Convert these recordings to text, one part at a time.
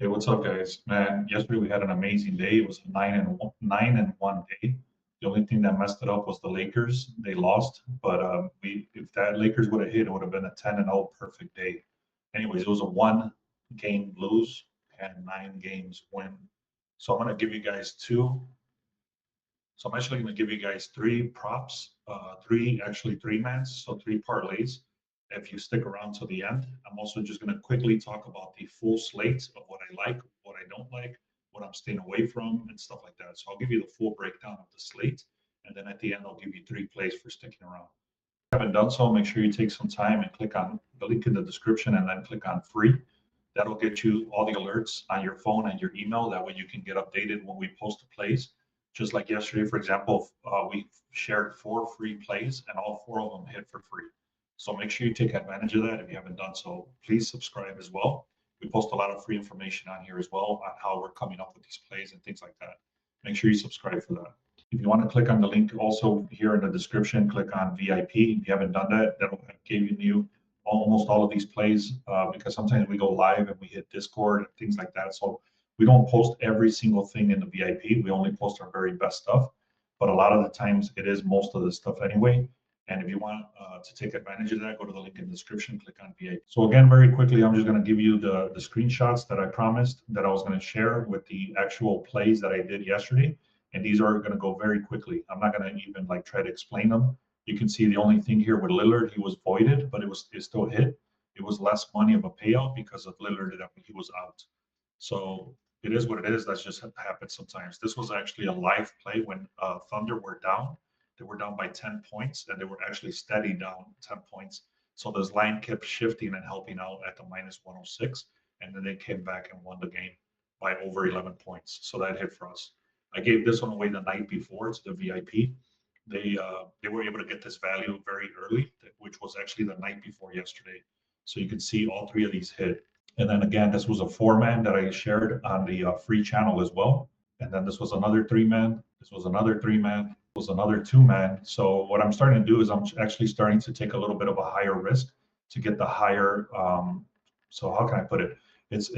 Hey, what's up, guys? Man, yesterday we had an amazing day. It was a 9-1 day. The only thing that messed it up was the Lakers. They lost, but we if that Lakers would have hit, it would have been a 10-0 perfect day. Anyways, it was a one game lose and 9 games win. So I'm gonna give you guys two. So I'm actually going to give you guys three props, three mans, so three parlays. If you stick around to the end, I'm also just going to quickly talk about the full slate of what I like, what I don't like, what I'm staying away from, and stuff like that. So I'll give you the full breakdown of the slate, and then at the end, I'll give you three plays for sticking around. If you haven't done so, make sure you take some time and click on the link in the description and then click on free. That'll get you all the alerts on your phone and your email. That way you can get updated when we post the plays. Just like yesterday, for example, we shared 4 free plays and all 4 of them hit for free. So make sure you take advantage of that. If you haven't done so, please subscribe as well. We post a lot of free information on here as well on how we're coming up with these plays and things like that. Make sure you subscribe for that. If you want to click on the link also here in the description, click on VIP. If you haven't done that, that'll give you almost all of these plays because sometimes we go live and we hit Discord and things like that. So we don't post every single thing in the VIP. We only post our very best stuff. But a lot of the times it is most of the stuff anyway. And if you want to take advantage of that, go to the link in the description, click on VIP. So again, very quickly, I'm just going to give you the screenshots that I promised that I was going to share with the actual plays that I did yesterday. And these are going to go very quickly. I'm not going to even like try to explain them. You can see the only thing here with Lillard, he was voided, but it still hit. It was less money of a payout because of Lillard that he was out. So it is what it is. That's just happens sometimes. This was actually a live play when Thunder were down. They were down by 10 points, and they were actually steady down 10 points. So this line kept shifting and helping out at the minus 106, and then they came back and won the game by over 11 points. So that hit for us. I gave this one away the night before to the VIP. They were able to get this value very early, which was actually the night before yesterday. So you can see all three of these hit. And then again, this was a 4-man that I shared on the free channel as well. And then this was another 3-man. This was another 3-man. Was another 2-man. So what I'm starting to do is I'm actually starting to take a little bit of a higher risk to get the higher. So how can I put it? It's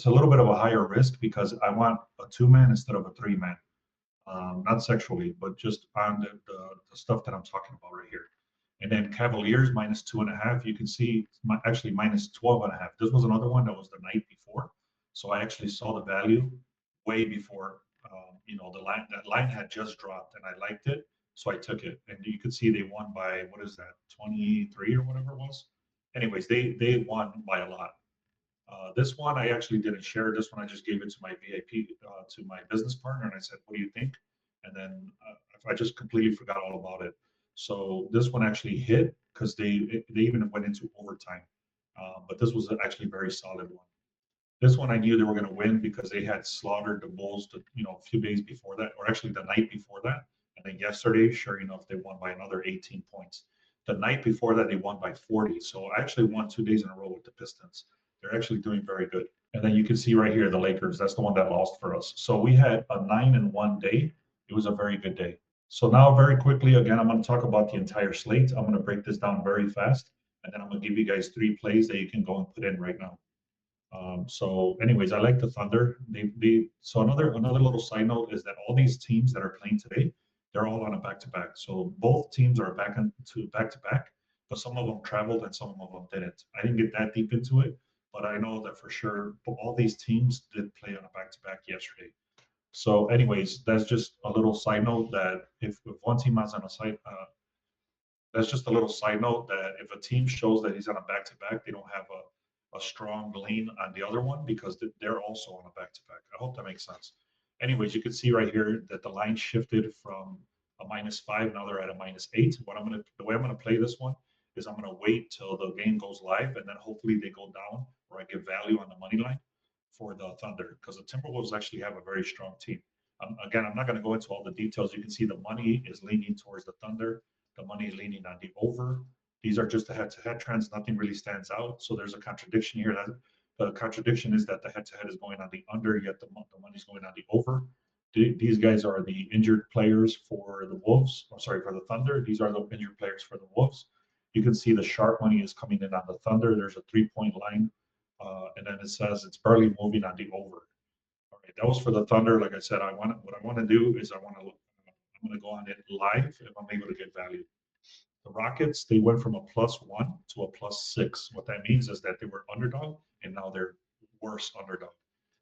a little bit of a higher risk because I want a 2-man instead of a 3-man. Not sexually, but just on the stuff that I'm talking about right here. And then Cavaliers minus 2.5. You can see actually minus 12.5. This was another one that was the night before. So I actually saw the value way before, the line. That line had just dropped and I liked it. So I took it. And you could see they won by, what is that, 23 or whatever it was. Anyways, they won by a lot. This one I actually didn't share. This one I just gave it to my VIP, to my business partner, and I said, "What do you think?" And then I just completely forgot all about it. So this one actually hit because they even went into overtime. But this was actually a very solid one. This one I knew they were going to win because they had slaughtered the Bulls, a few days before that, or actually the night before that. And then yesterday, sure enough, they won by another 18 points. The night before that, they won by 40. So I actually won 2 days in a row with the Pistons. They're actually doing very good. And then you can see right here the Lakers. That's the one that lost for us. So we had a 9-1 day. It was a very good day. So now, very quickly, again, I'm going to talk about the entire slate. I'm going to break this down very fast, and then I'm going to give you guys 3 plays that you can go and put in right now. So, anyways, I like the Thunder. So another little side note is that all these teams that are playing today, they're all on a back-to-back. So both teams are back-to-back, but some of them traveled and some of them didn't. I didn't get that deep into it, but I know that for sure all these teams did play on a back-to-back yesterday. So, anyways, that's just a little side note that if one team has on a side, that's just a little side note that if a team shows that he's on a back-to-back, they don't have a strong lean on the other one because they're also on a back-to-back. I hope that makes sense. Anyways, you can see right here that the line shifted from a -5. Now they're at a -8. The way I'm gonna play this one is I'm gonna wait till the game goes live and then hopefully they go down or I get value on the money line for the Thunder because the Timberwolves actually have a very strong team. Again, I'm not going to go into all the details. You can see the money is leaning towards the Thunder. The money is leaning on the over. These are just the head-to-head trends. Nothing really stands out. So there's a contradiction here. The contradiction is that the head-to-head is going on the under, yet the money is going on the over. These guys are the injured players for the Wolves. I'm sorry, for the Thunder. These are the injured players for the Wolves. You can see the sharp money is coming in on the Thunder. There's a 3-point line And then it says it's barely moving on the over. All right, that was for the Thunder. Like I said, what I want to do is I'm going to go on it live if I'm able to get value. The Rockets, they went from a +1 to a +6. What that means is that they were underdog and now they're worse underdog.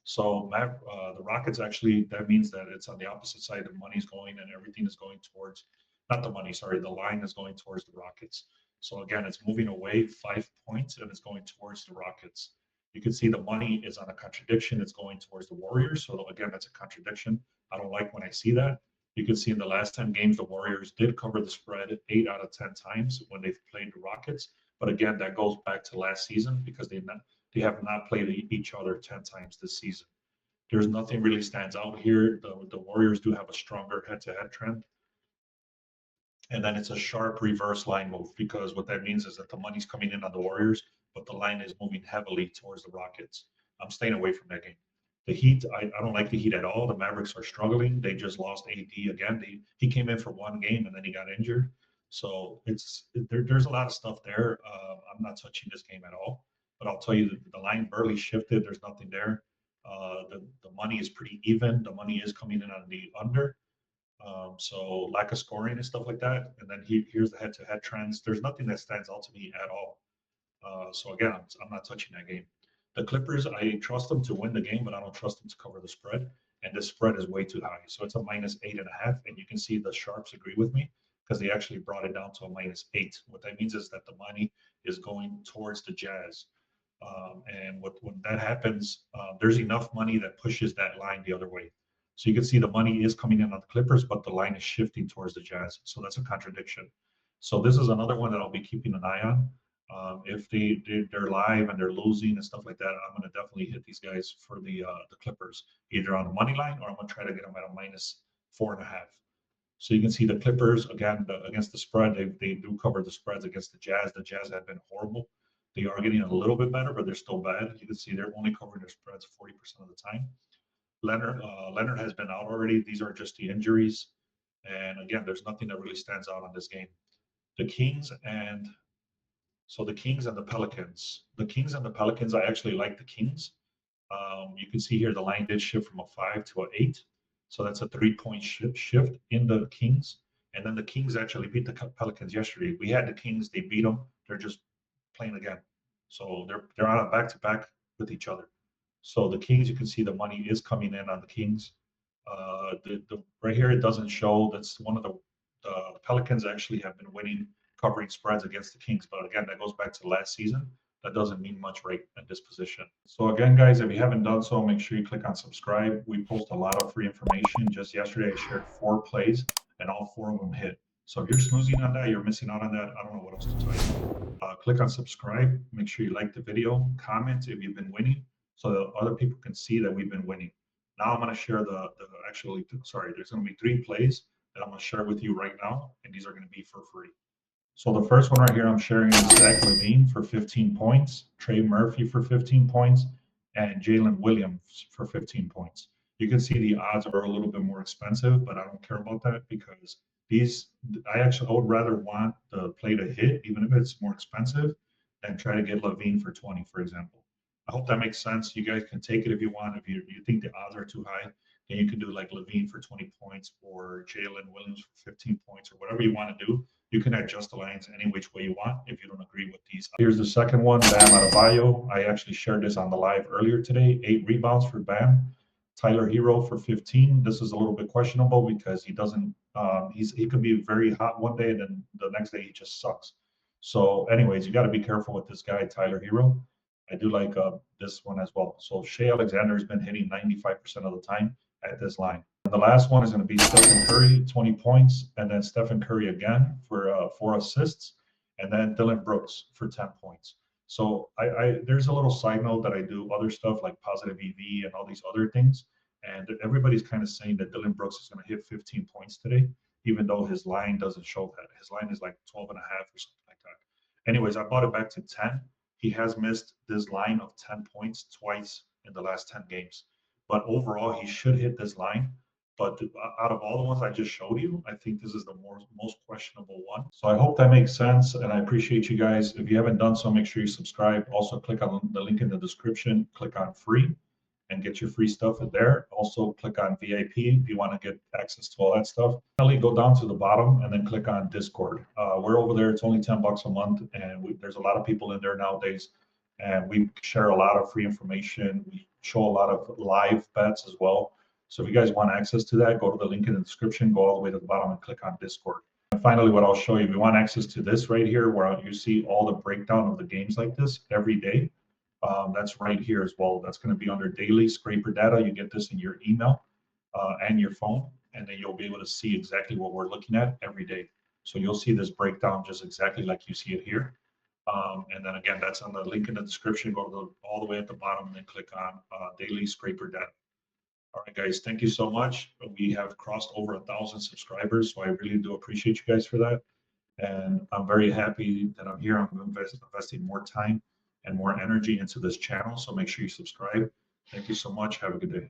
So the Rockets actually, that means that it's on the opposite side. The money's going and everything is going towards, not the money, sorry, the line is going towards the Rockets. So again, it's moving away 5 points and it's going towards the Rockets. You can see the money is on a contradiction. It's going towards the Warriors. So again, that's a contradiction. I don't like when I see that. You can see in the last 10 games, the Warriors did cover the spread 8 out of 10 times when they've played the Rockets. But again, that goes back to last season because they have not played each other 10 times this season. There's nothing really stands out here. The Warriors do have a stronger head-to-head trend. And then it's a sharp reverse line move because what that means is that the money's coming in on the Warriors, but the line is moving heavily towards the Rockets. I'm staying away from that game. The Heat, I don't like the Heat at all. The Mavericks are struggling. They just lost AD again. He came in for one game and then he got injured. So there's a lot of stuff there. I'm not touching this game at all. But I'll tell you the line barely shifted. There's nothing there. The money is pretty even. The money is coming in on the under. So lack of scoring and stuff like that. And then here's the head-to-head trends. There's nothing that stands out to me at all. So again, I'm not touching that game. The Clippers, I trust them to win the game, but I don't trust them to cover the spread. And this spread is way too high. So it's a -8.5. And you can see the sharps agree with me because they actually brought it down to a -8. What that means is that the money is going towards the Jazz. And when that happens, there's enough money that pushes that line the other way. So you can see the money is coming in on the Clippers, but the line is shifting towards the Jazz. So that's a contradiction. So this is another one that I'll be keeping an eye on. If they're live and they're losing and stuff like that, I'm going to definitely hit these guys for the Clippers, either on the money line or I'm going to try to get them at a -4.5. So you can see the Clippers again against the spread. They do cover the spreads against the Jazz. The Jazz have been horrible. They are getting a little bit better, but they're still bad. You can see they're only covering their spreads 40% of the time. Leonard has been out already. These are just the injuries. And again, there's nothing that really stands out on this game. The Kings and the Kings and the Pelicans. The Kings and the Pelicans, I actually like the Kings. You can see here the line did shift from a 5 to an 8. So that's a 3-point shift in the Kings. And then the Kings actually beat the Pelicans yesterday. We had the Kings, they beat them. They're just playing again. So they're on a back-to-back with each other. So the Kings, you can see the money is coming in on the Kings. Right here, it doesn't show. That's one of the Pelicans actually have been winning covering spreads against the Kings. But again, that goes back to last season. That doesn't mean much right at this position. So again, guys, if you haven't done so, make sure you click on subscribe. We post a lot of free information. Just yesterday, I shared 4 plays and all 4 of them hit. So if you're snoozing on that, you're missing out on that. I don't know what else to tell you. Click on subscribe. Make sure you like the video. Comment if you've been winning so that other people can see that we've been winning. Now I'm going to share there's going to be 3 plays that I'm going to share with you right now, and these are going to be for free. So the first one right here, I'm sharing is Zach LaVine for 15 points, Trey Murphy for 15 points, and Jalen Williams for 15 points. You can see the odds are a little bit more expensive, but I don't care about that because I would rather want the play to hit, even if it's more expensive, than try to get LaVine for 20, for example. I hope that makes sense. You guys can take it if you want. If you think the odds are too high, then you can do like LaVine for 20 points or Jalen Williams for 15 points or whatever you want to do. You can adjust the lines any which way you want if you don't agree with these. Here's the second one, Bam Adebayo. I actually shared this on the live earlier today. 8 rebounds for Bam. Tyler Hero for 15. This is a little bit questionable because he doesn't. He could be very hot one day and then the next day he just sucks. So, anyways, you got to be careful with this guy, Tyler Hero. I do like this one as well. So Shea Alexander has been hitting 95% of the time at this line. And the last one is going to be Stephen Curry, 20 points, and then Stephen Curry again for 4 assists, and then Dillon Brooks for 10 points. So there's a little side note that I do other stuff like positive EV and all these other things, and everybody's kind of saying that Dillon Brooks is going to hit 15 points today, even though his line doesn't show that. His line is like 12 and a half or something like that. Anyways, I brought it back to 10. He has missed this line of 10 points twice in the last 10 games. But overall, he should hit this line. But out of all the ones I just showed you, I think this is the most questionable one. So I hope that makes sense, and I appreciate you guys. If you haven't done so, make sure you subscribe. Also, click on the link in the description. Click on free and get your free stuff in there. Also, click on VIP if you want to get access to all that stuff. Finally, go down to the bottom and then click on Discord. We're over there. It's only $10 a month, and there's a lot of people in there nowadays. And we share a lot of free information. We show a lot of live bets as well. So if you guys want access to that, go to the link in the description, go all the way to the bottom and click on Discord. And finally, what I'll show you, if you want access to this right here, where you see all the breakdown of the games like this every day, that's right here as well. That's going to be under daily scraper data. You get this in your email and your phone, and then you'll be able to see exactly what we're looking at every day. So you'll see this breakdown just exactly like you see it here. And then again, that's on the link in the description. Go to all the way at the bottom and then click on daily scraper data. All right, guys, thank you so much. We have crossed over 1,000 subscribers, so I really do appreciate you guys for that. And I'm very happy that I'm here. I'm investing more time and more energy into this channel. So make sure you subscribe. Thank you so much. Have a good day.